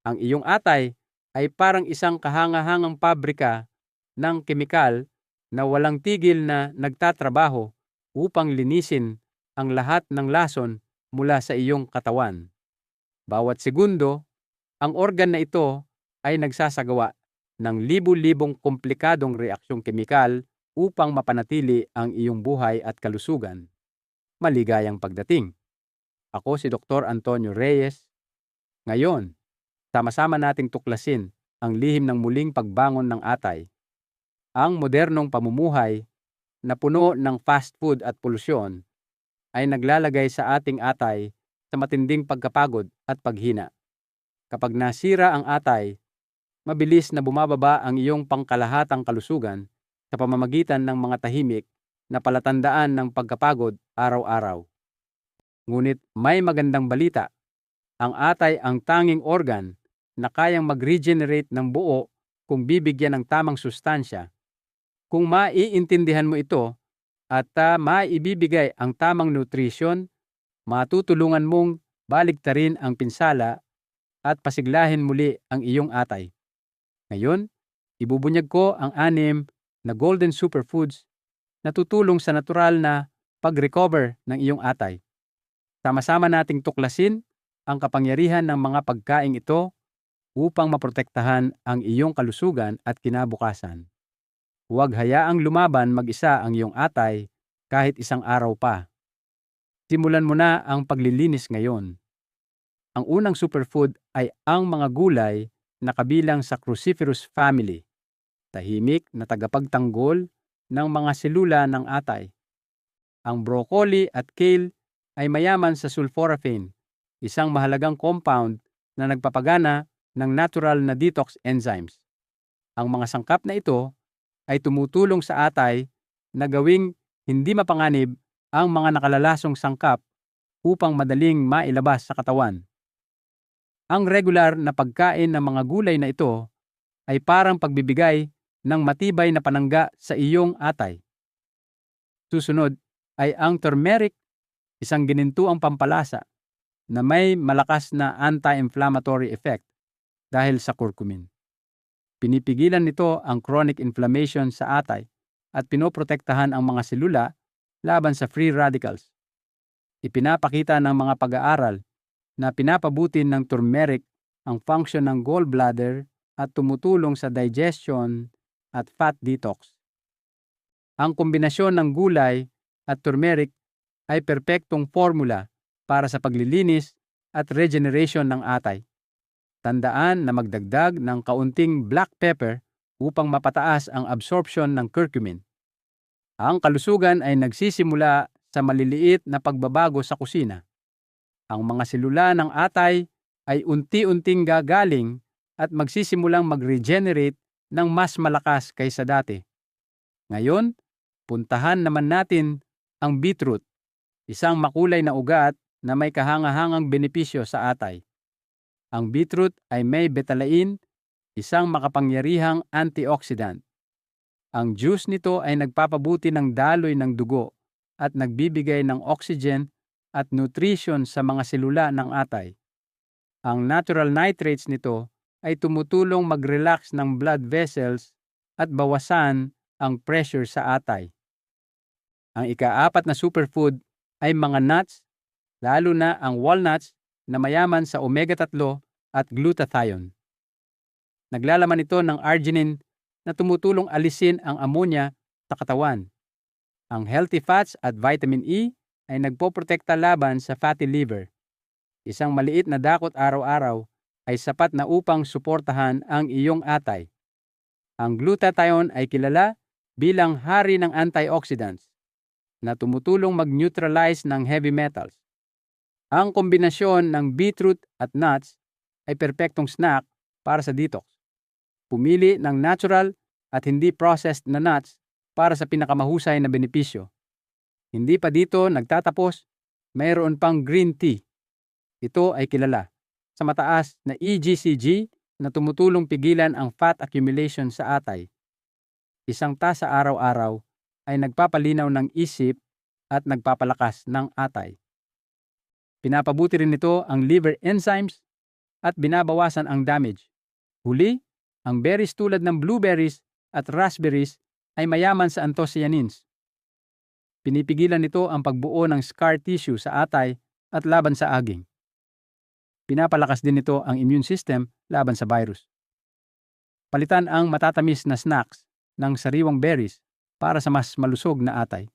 Ang iyong atay ay parang isang kahangahangang pabrika ng kemikal na walang tigil na nagtatrabaho upang linisin ang lahat ng lason mula sa iyong katawan. Bawat segundo, ang organ na ito ay nagsasagawa ng libu-libong komplikadong reaksyong kemikal upang mapanatili ang iyong buhay at kalusugan. Maligayang pagdating. Ako si Dr. Antonio Reyes. Ngayon, sama-sama nating tuklasin ang lihim ng muling pagbangon ng atay. Ang modernong pamumuhay na puno ng fast food at polusyon ay naglalagay sa ating atay sa matinding pagkapagod at paghina. Kapag nasira ang atay, mabilis na bumababa ang iyong pangkalahatang kalusugan sa pamamagitan ng mga tahimik na palatandaan ng pagkapagod araw-araw. Ngunit may magandang balita. Ang atay ang tanging organ na kayang mag-regenerate ng buo kung bibigyan ng tamang sustansya. Kung maiintindihan mo ito at maibibigay ang tamang nutrition, matutulungan mong baligtarin ang pinsala at pasiglahin muli ang iyong atay. Ngayon, ibubunyag ko ang 6 na golden superfoods na tutulong sa natural na pag-recover ng iyong atay. Sama-sama nating tuklasin ang kapangyarihan ng mga pagkaing ito upang maprotektahan ang iyong kalusugan at kinabukasan. Huwag hayaang lumaban mag-isa ang iyong atay kahit isang araw pa. Simulan mo na ang paglilinis ngayon. Ang unang superfood ay ang mga gulay na kabilang sa cruciferous family, tahimik na tagapagtanggol ng mga selula ng atay. Ang broccoli at kale ay mayaman sa sulforaphane, isang mahalagang compound na nagpapagana ng natural na detox enzymes. Ang mga sangkap na ito ay tumutulong sa atay na gawing hindi mapanganib ang mga nakalalasong sangkap upang madaling mailabas sa katawan. Ang regular na pagkain ng mga gulay na ito ay parang pagbibigay ng matibay na panangga sa iyong atay. Susunod ay ang turmeric, isang ginintuang pampalasa na may malakas na anti-inflammatory effect dahil sa curcumin. Pinipigilan nito ang chronic inflammation sa atay at pinoprotektahan ang mga selula laban sa free radicals. Ipinapakita ng mga pag-aaral na pinapabuti ng turmeric ang function ng gallbladder at tumutulong sa digestion at fat detox. Ang kombinasyon ng gulay at turmeric ay perpektong formula para sa paglilinis at regeneration ng atay. Tandaan na magdagdag ng kaunting black pepper upang mapataas ang absorption ng curcumin. Ang kalusugan ay nagsisimula sa maliliit na pagbabago sa kusina. Ang mga selula ng atay ay unti-unting gagaling at magsisimulang mag-regenerate ng mas malakas kaysa dati. Ngayon, puntahan naman natin ang beetroot, isang makulay na ugat na may kahangahangang benepisyo sa atay. Ang beetroot ay may betaline, isang makapangyarihang antioxidant. Ang juice nito ay nagpapabuti ng daloy ng dugo at nagbibigay ng oxygen at nutrition sa mga selula ng atay. Ang natural nitrates nito ay tumutulong mag-relax ng blood vessels at bawasan ang pressure sa atay. Ang ika-4 na superfood ay mga nuts, lalo na ang walnuts na mayaman sa omega-3 at glutathione. Naglalaman ito ng arginine na tumutulong alisin ang ammonia sa katawan. Ang healthy fats at vitamin E ay nagpoprotekta laban sa fatty liver. Isang maliit na dakot araw-araw ay sapat na upang suportahan ang iyong atay. Ang glutathione ay kilala bilang hari ng antioxidants na tumutulong mag-neutralize ng heavy metals. Ang kombinasyon ng beetroot at nuts ay perpektong snack para sa detox. Pumili ng natural at hindi processed na nuts para sa pinakamahusay na benepisyo. Hindi pa dito nagtatapos, mayroon pang green tea. Ito ay kilala sa mataas na EGCG na tumutulong pigilan ang fat accumulation sa atay. Isang tasa araw-araw ay nagpapalinaw ng isip at nagpapalakas ng atay. Pinapabuti rin nito ang liver enzymes at binabawasan ang damage. Huli, ang berries tulad ng blueberries at raspberries ay mayaman sa anthocyanins. Pinipigilan nito ang pagbuo ng scar tissue sa atay at laban sa aging. Pinapalakas din nito ang immune system laban sa virus. Palitan ang matatamis na snacks ng sariwang berries para sa mas malusog na atay.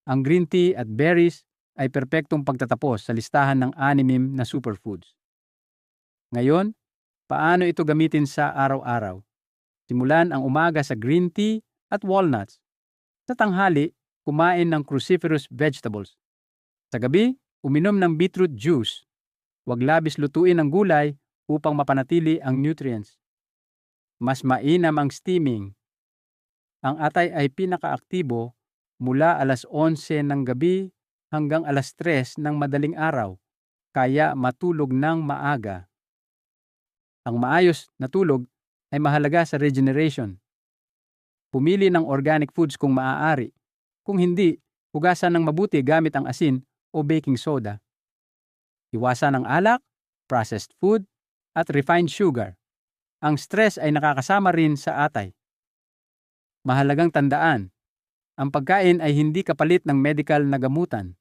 Ang green tea at berries ay perpektong pagtatapos sa listahan ng 6 na superfoods. Ngayon, paano ito gamitin sa araw-araw? Simulan ang umaga sa green tea at walnuts. Sa tanghali, kumain ng cruciferous vegetables. Sa gabi, uminom ng beetroot juice. Huwag labis lutuin ang gulay upang mapanatili ang nutrients. Mas mainam ang steaming. Ang atay ay pinakaaktibo mula alas 11 ng gabi hanggang alas 3 ng madaling araw, kaya matulog ng maaga. Ang maayos na tulog ay mahalaga sa regeneration. Pumili ng organic foods kung maaari. Kung hindi, hugasan ng mabuti gamit ang asin o baking soda. Iwasan ang alak, processed food, at refined sugar. Ang stress ay nakakasama rin sa atay. Mahalagang tandaan, ang pagkain ay hindi kapalit ng medical na gamutan.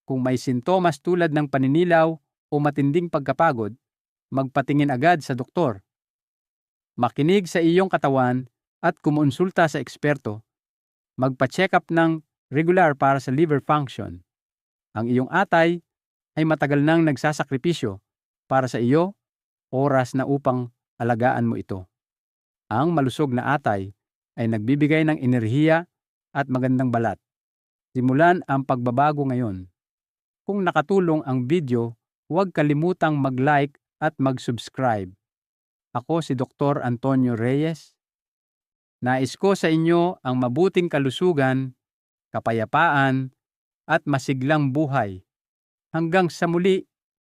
Kung may sintomas tulad ng paninilaw o matinding pagkapagod, magpatingin agad sa doktor. Makinig sa iyong katawan at kumonsulta sa eksperto. Magpa-check up ng regular para sa liver function. Ang iyong atay ay matagal nang nagsasakripisyo para sa iyo, oras na upang alagaan mo ito. Ang malusog na atay ay nagbibigay ng enerhiya at magandang balat. Simulan ang pagbabago ngayon. Kung nakatulong ang video, huwag kalimutang mag-like at mag-subscribe. Ako si Dr. Antonio Reyes. Nais ko sa inyo ang mabuting kalusugan, kapayapaan, at masiglang buhay. Hanggang sa muli.